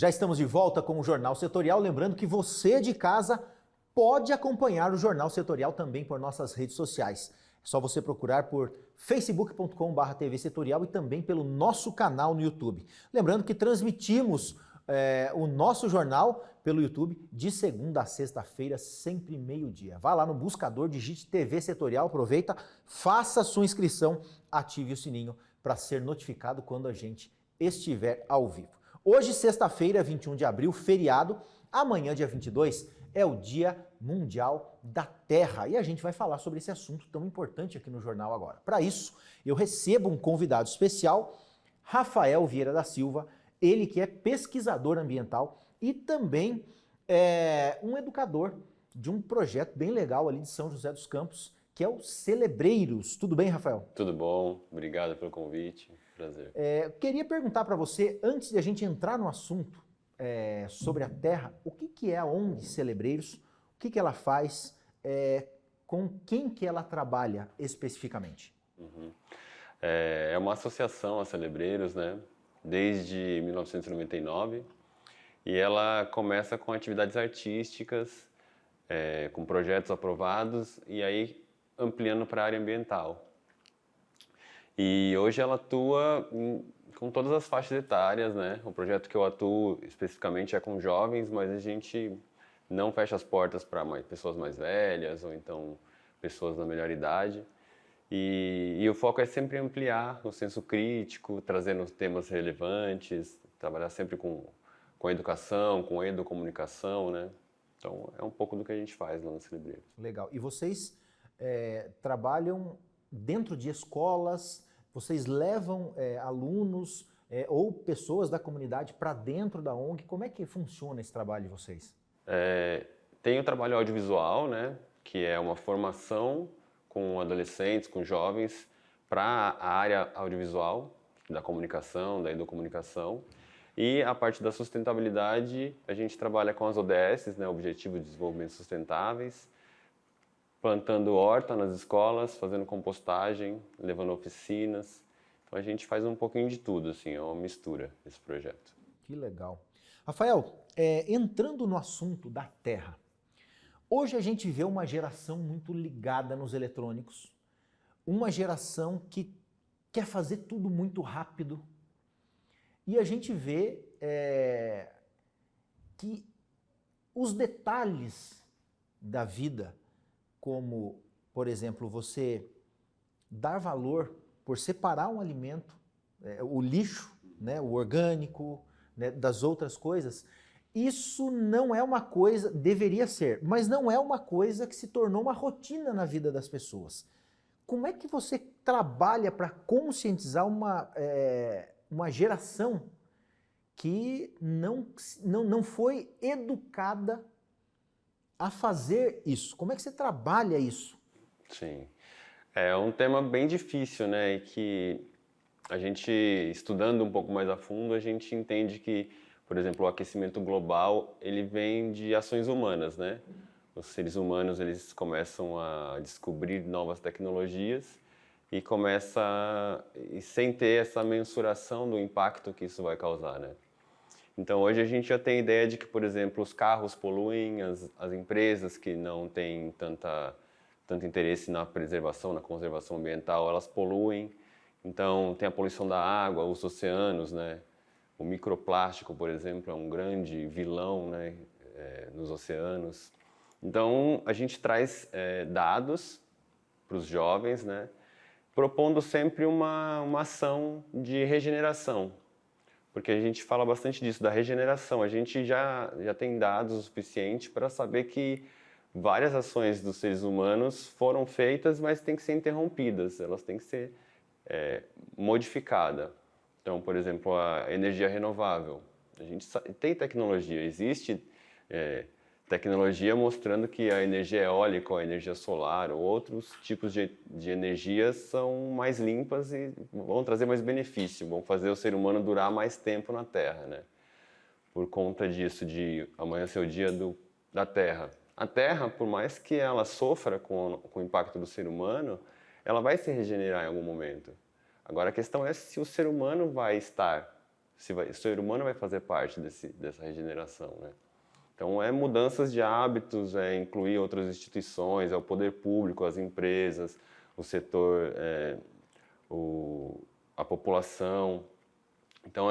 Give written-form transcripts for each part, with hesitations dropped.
Já estamos de volta com o Jornal Setorial, lembrando que você de casa pode acompanhar o Jornal Setorial também por nossas redes sociais. É só você procurar por facebook.com/TV Setorial e também pelo nosso canal no YouTube. Lembrando que transmitimos o nosso jornal pelo YouTube de segunda a sexta-feira, sempre meio-dia. Vá lá no buscador, digite TV Setorial, aproveita, faça a sua inscrição, ative o sininho para ser notificado quando a gente estiver ao vivo. Hoje, sexta-feira, 21 de abril, feriado. Amanhã, dia 22, é o Dia Mundial da Terra. E a gente vai falar sobre esse assunto tão importante aqui no jornal agora. Para isso, eu recebo um convidado especial, Rafael Vieira da Silva, ele que é pesquisador ambiental e também um educador de um projeto bem legal ali de São José dos Campos, que é o Celebreiros. Tudo bem, Rafael? Tudo bom, obrigado pelo convite, prazer. Queria perguntar para você, antes de a gente entrar no assunto sobre a Terra, o que é a ONG Celebreiros, o que ela faz, com quem que ela trabalha especificamente? É uma associação a Celebreiros, né, desde 1999, e ela começa com atividades artísticas, com projetos aprovados, e aí ampliando para a área ambiental. E hoje ela atua com todas as faixas etárias, né? O projeto que eu atuo especificamente é com jovens, mas a gente não fecha as portas para pessoas mais velhas ou então pessoas da melhor idade. E o foco é sempre ampliar o senso crítico, trazendo temas relevantes, trabalhar sempre com educação, com educomunicação, né? Então é um pouco do que a gente faz lá no Celebreiros. Legal. E vocês trabalham dentro de escolas, vocês levam alunos ou pessoas da comunidade para dentro da ONG? Como é que funciona esse trabalho de vocês? Tem o trabalho audiovisual, né, que é uma formação com adolescentes, com jovens, para a área audiovisual, da comunicação, da educomunicação. E a parte da sustentabilidade, a gente trabalha com as ODS, né, Objetivo de Desenvolvimento Sustentáveis, plantando horta nas escolas, fazendo compostagem, levando oficinas. Então a gente faz um pouquinho de tudo, assim, é uma mistura esse projeto. Que legal. Rafael, entrando no assunto da Terra, hoje a gente vê uma geração muito ligada nos eletrônicos, uma geração que quer fazer tudo muito rápido, e a gente vê que os detalhes da vida, como, por exemplo, você dar valor por separar um alimento, o lixo, né, o orgânico, né, das outras coisas, isso não é uma coisa, deveria ser, mas não é uma coisa que se tornou uma rotina na vida das pessoas. Como é que você trabalha para conscientizar uma geração que não foi educada a fazer isso? Como é que você trabalha isso? Sim, é um tema bem difícil, né, e que a gente, estudando um pouco mais a fundo, a gente entende que, por exemplo, o aquecimento global, ele vem de ações humanas, né? Os seres humanos, eles começam a descobrir novas tecnologias e sem ter essa mensuração do impacto que isso vai causar, né? Então hoje a gente já tem ideia de que, por exemplo, os carros poluem, as empresas que não têm tanto interesse na preservação, na conservação ambiental, elas poluem. Então tem a poluição da água, os oceanos, né? O microplástico, por exemplo, é um grande vilão, né, nos oceanos. Então a gente traz dados para os jovens, né, propondo sempre uma ação de regeneração. Porque a gente fala bastante disso, da regeneração. A gente já tem dados o suficiente para saber que várias ações dos seres humanos foram feitas, mas têm que ser interrompidas, elas têm que ser modificadas. Então, por exemplo, a energia renovável. A gente tem tecnologia, existe tecnologia mostrando que a energia eólica, a energia solar ou outros tipos de energias são mais limpas e vão trazer mais benefício, vão fazer o ser humano durar mais tempo na Terra, né? Por conta disso, de amanhã ser o dia da Terra. A Terra, por mais que ela sofra com o impacto do ser humano, ela vai se regenerar em algum momento. Agora a questão é se o ser humano vai estar se o ser humano vai fazer parte dessa regeneração, né? Então, é mudanças de hábitos, é incluir outras instituições, é o poder público, as empresas, o setor, a população. Então,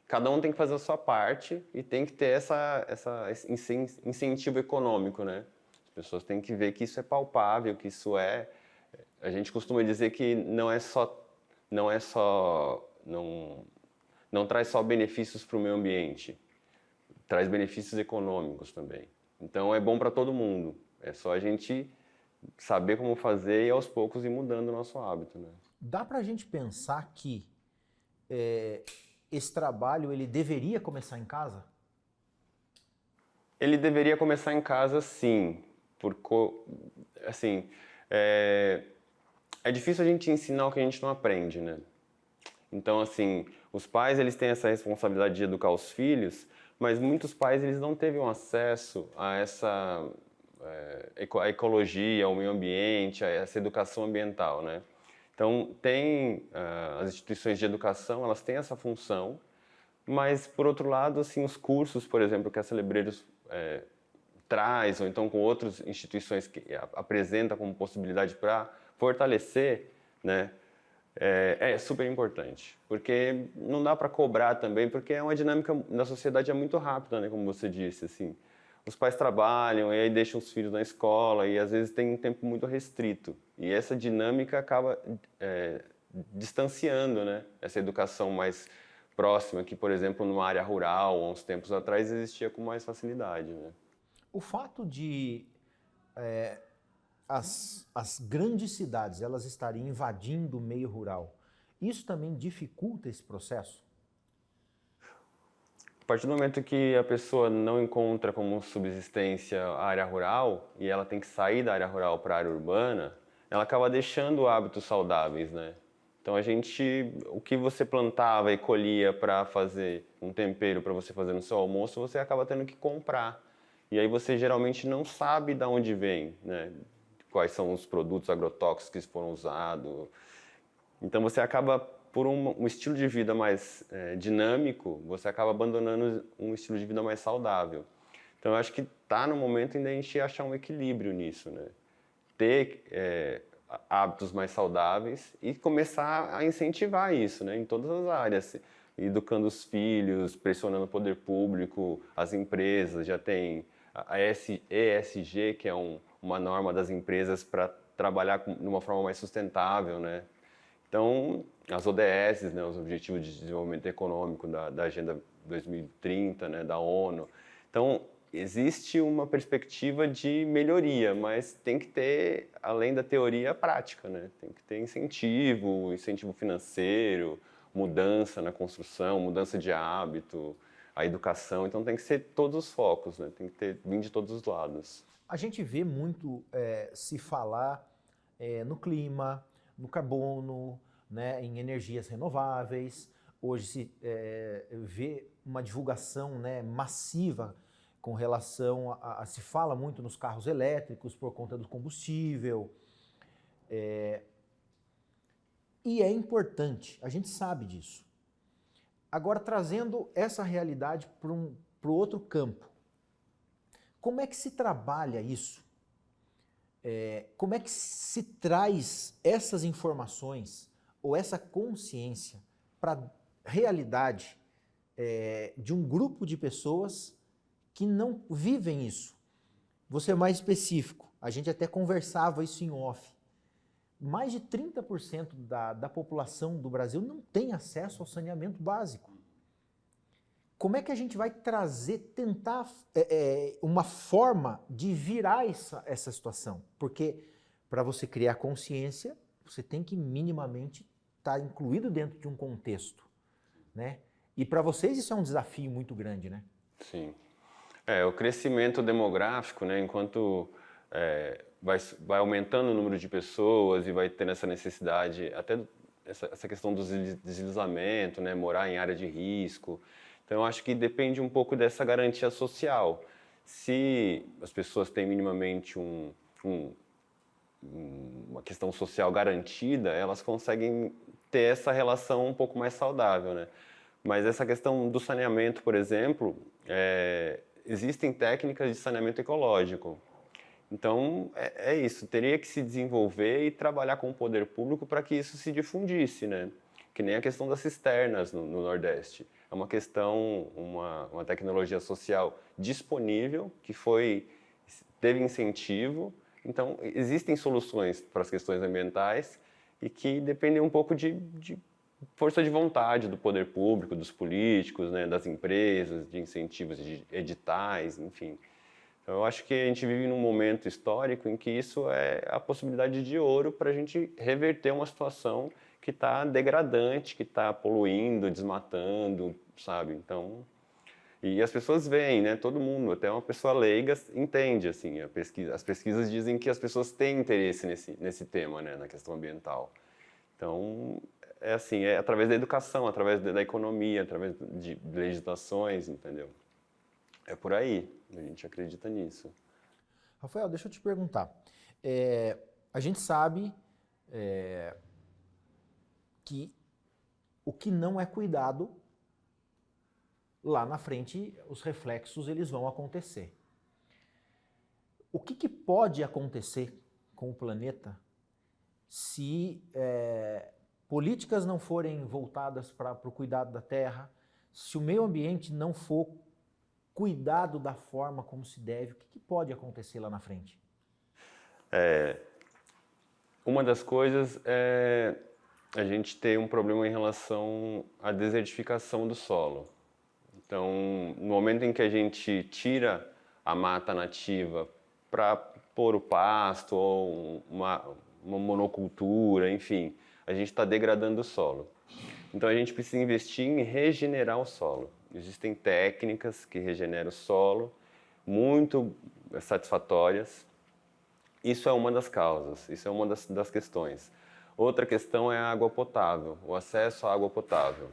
cada um tem que fazer a sua parte e tem que ter esse incentivo econômico, né? As pessoas têm que ver que isso é palpável, que isso é... A gente costuma dizer que não traz só benefícios para o meio ambiente, traz benefícios econômicos também. Então é bom para todo mundo. É só a gente saber como fazer e aos poucos ir mudando o nosso hábito, né? Dá para a gente pensar que esse trabalho ele deveria começar em casa? Ele deveria começar em casa, sim. Porque, assim, é difícil a gente ensinar o que a gente não aprende, né? Então, assim, os pais eles têm essa responsabilidade de educar os filhos, mas muitos pais eles não teve um acesso a a ecologia, ao meio ambiente, a essa educação ambiental, né? Então, as instituições de educação, elas têm essa função, mas, por outro lado, assim, os cursos, por exemplo, que a Celebreiros traz, ou então com outras instituições que apresenta como possibilidade para fortalecer, né? É super importante, porque não dá para cobrar também, porque é uma dinâmica da sociedade muito rápida, né, como você disse, assim. Os pais trabalham e aí deixam os filhos na escola e às vezes tem um tempo muito restrito. E essa dinâmica acaba distanciando, né, essa educação mais próxima que, por exemplo, numa área rural, há uns tempos atrás, existia com mais facilidade, né? O fato de as grandes cidades elas estarem invadindo o meio rural, isso também dificulta esse processo? A partir do momento que a pessoa não encontra como subsistência a área rural e ela tem que sair da área rural para a área urbana, ela acaba deixando hábitos saudáveis, né? Então o que você plantava e colhia para fazer um tempero para você fazer no seu almoço, você acaba tendo que comprar. E aí você geralmente não sabe de onde vem, né? Quais são os produtos agrotóxicos que foram usados. Então você acaba, por um estilo de vida mais dinâmico, você acaba abandonando um estilo de vida mais saudável. Então eu acho que está no momento ainda a gente achar um equilíbrio nisso, né? Ter hábitos mais saudáveis e começar a incentivar isso, né? Em todas as áreas, educando os filhos, pressionando o poder público, as empresas, já tem a ESG, que é uma norma das empresas para trabalhar de uma forma mais sustentável, né? Então, as ODS, né, os Objetivos de Desenvolvimento Econômico da Agenda 2030, né, da ONU. Então, existe uma perspectiva de melhoria, mas tem que ter, além da teoria, a prática, né? Tem que ter incentivo financeiro, mudança na construção, mudança de hábito, a educação. Então, tem que ser todos os focos, né? Tem que vir de todos os lados. A gente vê muito se falar no clima, no carbono, né, em energias renováveis. Hoje se vê uma divulgação, né, massiva com relação se fala muito nos carros elétricos por conta do combustível. E é importante, a gente sabe disso. Agora, trazendo essa realidade para o outro campo, como é que se trabalha isso? Como é que se traz essas informações ou essa consciência para a realidade de um grupo de pessoas que não vivem isso? Vou ser mais específico, a gente até conversava isso em off. Mais de 30% da população do Brasil não tem acesso ao saneamento básico. Como é que a gente vai tentar uma forma de virar essa situação? Porque para você criar consciência, você tem que minimamente estar incluído dentro de um contexto, né? E para vocês isso é um desafio muito grande, né? Sim. O crescimento demográfico, né, enquanto vai aumentando o número de pessoas e vai tendo essa necessidade, até essa questão do deslizamento, né, morar em área de risco. Então, eu acho que depende um pouco dessa garantia social. Se as pessoas têm minimamente uma questão social garantida, elas conseguem ter essa relação um pouco mais saudável, né? Mas essa questão do saneamento, por exemplo, existem técnicas de saneamento ecológico. Então, é isso, teria que se desenvolver e trabalhar com o poder público para que isso se difundisse, né? Que nem a questão das cisternas no Nordeste. É uma questão, uma tecnologia social disponível, que teve incentivo. Então, existem soluções para as questões ambientais e que dependem um pouco de força de vontade do poder público, dos políticos, né, das empresas, de incentivos, de editais, enfim. Então, eu acho que a gente vive num momento histórico em que isso é a possibilidade de ouro para a gente reverter uma situação que está degradante, que está poluindo, desmatando, sabe? Então, e as pessoas veem, né? Todo mundo, até uma pessoa leiga, entende, assim, as pesquisas dizem que as pessoas têm interesse nesse tema, né? Na questão ambiental. Então, é assim, é através da educação, através da economia, através de legislações, entendeu? É por aí, a gente acredita nisso. Rafael, deixa eu te perguntar. A gente sabe que o que não é cuidado, lá na frente, os reflexos eles vão acontecer. O que pode acontecer com o planeta se políticas não forem voltadas para o cuidado da Terra, se o meio ambiente não for cuidado da forma como se deve, o que pode acontecer lá na frente? Uma das coisas é a gente ter um problema em relação à desertificação do solo. Então, no momento em que a gente tira a mata nativa para pôr o pasto ou uma monocultura, enfim, a gente está degradando o solo. Então, a gente precisa investir em regenerar o solo. Existem técnicas que regeneram o solo, muito satisfatórias. Isso é uma das causas, isso é uma das questões. Outra questão é a água potável, o acesso à água potável.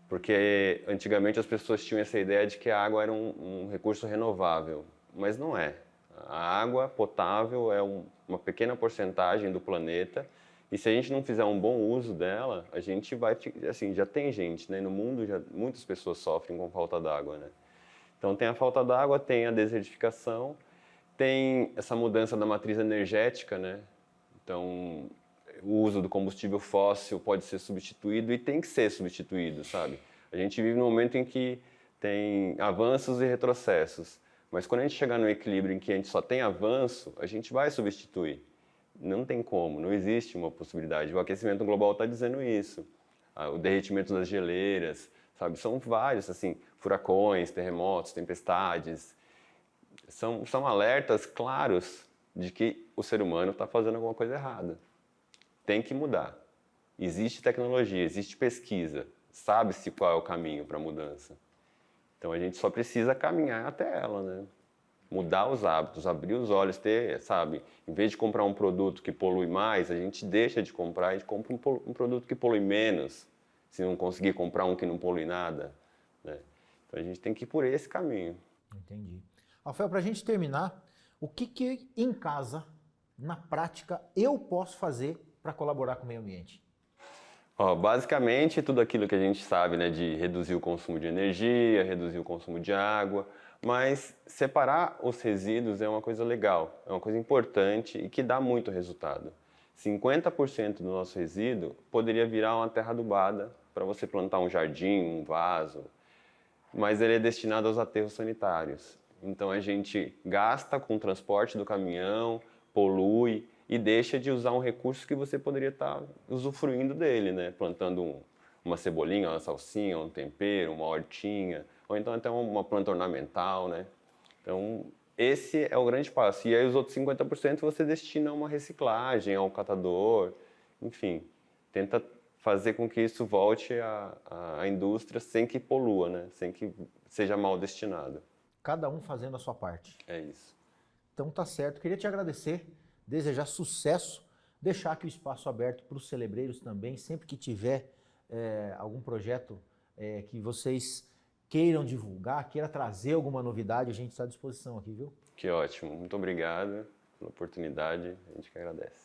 Porque antigamente as pessoas tinham essa ideia de que a água era um recurso renovável, mas não é. A água potável é uma pequena porcentagem do planeta e se a gente não fizer um bom uso dela, a gente vai, assim, já tem gente, né? No mundo muitas pessoas sofrem com falta d'água, né? Então tem a falta d'água, tem a desertificação, tem essa mudança da matriz energética, né? Então o uso do combustível fóssil pode ser substituído e tem que ser substituído, sabe? A gente vive num momento em que tem avanços e retrocessos, mas quando a gente chegar no equilíbrio em que a gente só tem avanço, a gente vai substituir. Não tem como, não existe uma possibilidade. O aquecimento global está dizendo isso. O derretimento das geleiras, sabe? São vários, assim, furacões, terremotos, tempestades. São alertas claros de que o ser humano está fazendo alguma coisa errada. Tem que mudar. Existe tecnologia, existe pesquisa, sabe-se qual é o caminho para a mudança. Então a gente só precisa caminhar até ela, né? Mudar os hábitos, abrir os olhos, sabe? Em vez de comprar um produto que polui mais, a gente deixa de comprar, a gente compra um produto que polui menos, se não conseguir comprar um que não polui nada, né? Então a gente tem que ir por esse caminho. Entendi. Rafael, para a gente terminar, o que em casa, na prática, eu posso fazer para colaborar com o meio ambiente? Basicamente, tudo aquilo que a gente sabe, né, de reduzir o consumo de energia, reduzir o consumo de água, mas separar os resíduos é uma coisa legal, é uma coisa importante e que dá muito resultado. 50% do nosso resíduo poderia virar uma terra adubada para você plantar um jardim, um vaso, mas ele é destinado aos aterros sanitários. Então a gente gasta com o transporte do caminhão, polui e deixa de usar um recurso que você poderia estar usufruindo dele, né? Plantando uma cebolinha, uma salsinha, um tempero, uma hortinha, ou então até uma planta ornamental, né? Então, esse é o grande passo. E aí os outros 50% você destina a uma reciclagem, ao catador, enfim, tenta fazer com que isso volte à indústria sem que polua, né? Sem que seja mal destinado. Cada um fazendo a sua parte. É isso. Então tá certo. Queria te agradecer, desejar sucesso, deixar aqui o espaço aberto para os celebreiros também, sempre que tiver algum projeto que vocês queiram divulgar, queira trazer alguma novidade, a gente está à disposição aqui, viu? Que ótimo. Muito obrigado pela oportunidade. A gente que agradece.